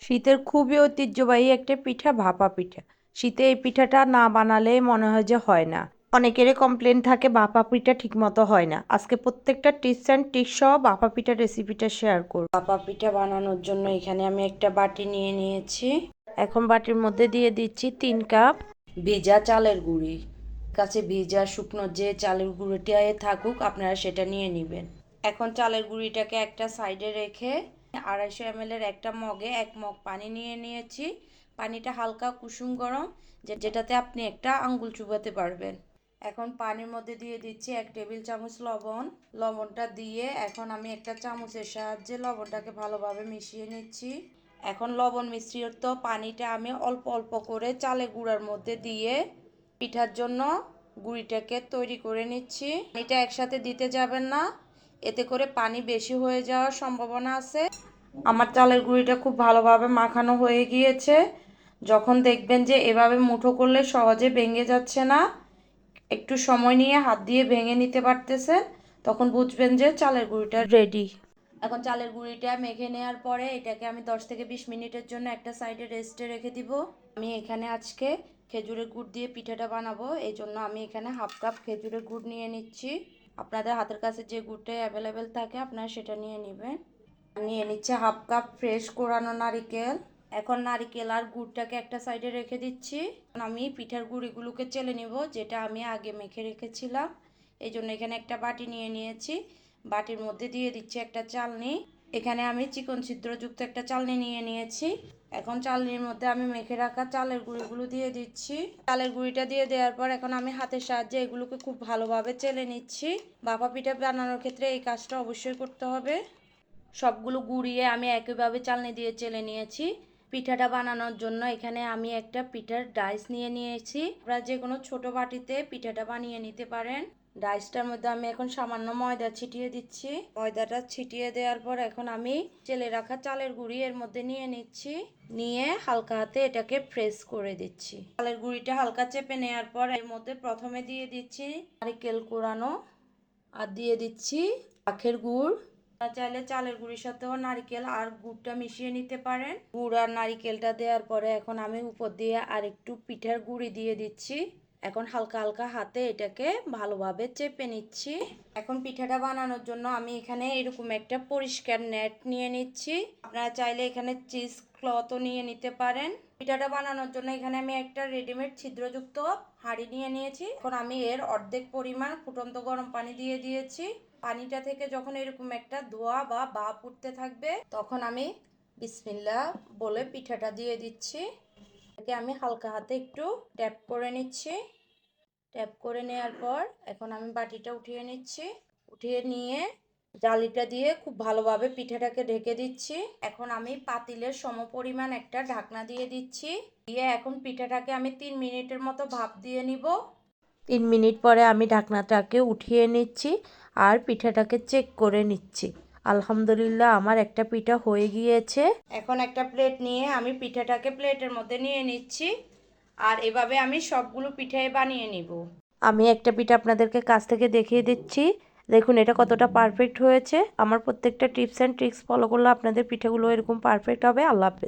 শীতের খুবই ঐতিহ্যবাহী একটা পিঠা ভাপা পিঠা। শীতে এই পিঠাটা না বানালে মনে হয় যে হয় না। অনেকেরই কমপ্লেন থাকে ভাপা পিঠা ঠিকমতো হয় না। আজকে প্রত্যেকটা টিপস অ্যান্ড ট্রিক্স সহ ভাপা পিঠা রেসিপিটা শেয়ার করব। ভাপা পিঠা বানানোর জন্য এখানে আমি একটা বাটি নিয়ে নিয়েছি। এখন বাটির মধ্যে দিয়ে দিচ্ছি 3 কাপ ভেজা চালের গুঁড়ি। কাছে ভেজা শুকনো যে চালের গুঁড়িটা থাকুক আপনারা সেটা নিয়ে নেবেন। এখন চালের গুঁড়িটাকে একটা সাইডে রেখে 250 ml এর একটা মগে 1 মগ পানি নিয়ে নিয়েছি। পানিটা হালকা কুসুম গরম, যেটাতে আপনি একটা আঙ্গুল চুবাতে পারবেন। এখন পানির মধ্যে দিয়ে দিচ্ছি 1 টেবিল চামচ লবণ। লবণটা দিয়ে এখন আমি একটা চামচের সাহায্যে লবণটাকে ভালোভাবে মিশিয়ে নিচ্ছি। এখন লবণ মিশ্রিত পানিটা আমি অল্প অল্প করে চালের গুঁড়ার মধ্যে দিয়ে পিঠার জন্য গুঁড়িটাকে তৈরি করে নিচ্ছি। এটা একসাথে দিতে যাবেন না, এতে করে পানি বেশি হয়ে যাওয়ার সম্ভাবনা আছে। আমার চালের গুঁড়িটা খুব ভালোভাবে মাখানো হয়ে গিয়েছে। যখন দেখবেন যে এভাবে মুঠো করলে সহজে ভেঙে যাচ্ছে না, একটু সময় নিয়ে হাত দিয়ে ভেঙে নিতে পারতেছেন, তখন বুঝবেন যে চালের গুঁড়িটা রেডি। এখন চালের গুঁড়িটা মেখে নেওয়ার পরে এটাকে আমি 10 থেকে 20 মিনিটের জন্য একটা সাইডে রেস্টে রেখে দিব। আমি এখানে আজকে খেজুরের গুড় দিয়ে পিঠাটা বানাবো, এই জন্য আমি এখানে হাফ কাপ খেজুরের গুড় নিয়ে নিচ্ছি। আপনাদের হাতের কাছে যে গুড়টা অ্যাভেলেবেল থাকে আপনারা সেটা নিয়ে নেবেন। নিয়ে নিচ্ছে হাফ কাপ ফ্রেশ কোরানো নারিকেল। এখন নারিকেল আর গুড়টাকে একটা সাইডে রেখে দিচ্ছি। আমি পিঠার গুঁড়িগুলোকে চেলে নিব, যেটা আমি আগে মেখে রেখেছিলাম। এই জন্য এখানে একটা বাটি নিয়ে নিয়েছি। বাটির মধ্যে দিয়ে দিচ্ছি একটা চালনি। এখানে আমি চিকন ছিদ্রযুক্ত একটা চালনি নিয়ে নিয়েছি। এখন চালনির মধ্যে আমি মেখে রাখা চালের গুঁড়িগুলো দিয়ে দিচ্ছি। চালের গুঁড়িটা দিয়ে দেওয়ার পর এখন আমি হাতের সাহায্যে এগুলোকে খুব ভালোভাবে চেলে নিচ্ছি। ভাপা পিঠা বানানোর ক্ষেত্রে এই কাজটা অবশ্যই করতে হবে। সবগুলো গুঁড়িয়ে আমি একইভাবে চালনি দিয়ে চেলে নিয়েছি। পিঠাটা বানানোর জন্য এখানে আমি একটা পিঠার ডাইস নিয়ে নিয়েছি। আপনারা যে কোনো ছোট বাটিতে পিঠাটা বানিয়ে নিতে পারেন। ডাইসটার মধ্যে আমি এখন সামান্য ময়দা ছিটিয়ে দিচ্ছি। ময়দাটা ছিটিয়ে দেওয়ার পর এখন আমি চেলে রাখা চালের গুঁড়ি এর মধ্যে নিয়ে নিচ্ছি। নিয়ে হালকা হাতে এটাকে প্রেস করে দিচ্ছি। চালের গুঁড়িটা হালকা চেপে নেওয়ার পর এর মধ্যে প্রথমে দিয়ে দিচ্ছি নারকেল কোরানো, আর দিয়ে দিচ্ছি আখের গুড়। চাইলে চালের গুঁড়ির সাথেও নারকেল আর গুড়টা মিশিয়ে নিতে পারেন। গুড় আর নারকেলটা দেওয়ার পরে এখন আমি উপর দিয়ে আর একটু পিঠার গুঁড়ি দিয়ে দিচ্ছি। এখন হালকা হালকা হাতে এটাকে ভালোভাবে চেপে নিচ্ছি। এখন পিঠাটা বানানোর জন্য আমি এখানে এরকম একটা পরিষ্কার নেট নিয়ে নিচ্ছি। আপনারা চাইলে এখানে চিজ ক্লথও নিয়ে নিতে পারেন। পিঠাটা বানানোর জন্য এখানে আমি একটা রেডিমেড ছিদ্রযুক্ত হাঁড়ি নিয়ে নিয়েছি। এখন আমি এর অর্ধেক পরিমাণ ফুটন্ত গরম পানি দিয়ে দিয়েছি। পানিটা থেকে যখন এরকম একটা ধোয়া বা ভাপ উঠতে থাকবে, তখন আমি বিসমিল্লাহ বলে পিঠাটা দিয়ে দিচ্ছি। এটাকে আমি হালকা হাতে একটু ট্যাপ করে নিচ্ছি। ট্যাপ করে নেওয়ার পর এখন আমি বাটিটা উঠিয়ে নিচ্ছি। উঠিয়ে নিয়ে জালিটা দিয়ে খুব ভালোভাবে পিঠাটাকে ঢেকে দিচ্ছি। এখন আমি পাতিলের সমপরিমাণ একটা ঢাকনা দিয়ে দিচ্ছি। দিয়ে এখন পিঠাটাকে আমি 3 মিনিটের মতো ভাপ দিয়ে নিব। 3 মিনিট পরে আমি ঢাকনাটাকে উঠিয়ে নিচ্ছি আর পিঠাটাকে চেক করে নিচ্ছি। আলহামদুলিল্লাহ আমার একটা পিঠা হয়ে গিয়েছে। এখন একটা প্লেট নিয়ে আমি পিঠাটাকে প্লেটের মধ্যে নিয়ে নিচ্ছি। আর এভাবে আমি সবগুলো পিঠাই বানিয়ে নিব। আমি একটা পিঠা আপনাদেরকে কাছ থেকে দেখিয়ে দিচ্ছি। দেখুন এটা কতটা পারফেক্ট হয়েছে। আমার প্রত্যেকটা টিপস অ্যান্ড ট্রিক্স ফলো করলে আপনাদের পিঠাগুলো এরকম পারফেক্ট হবে। আল্লাহ হাফেজ।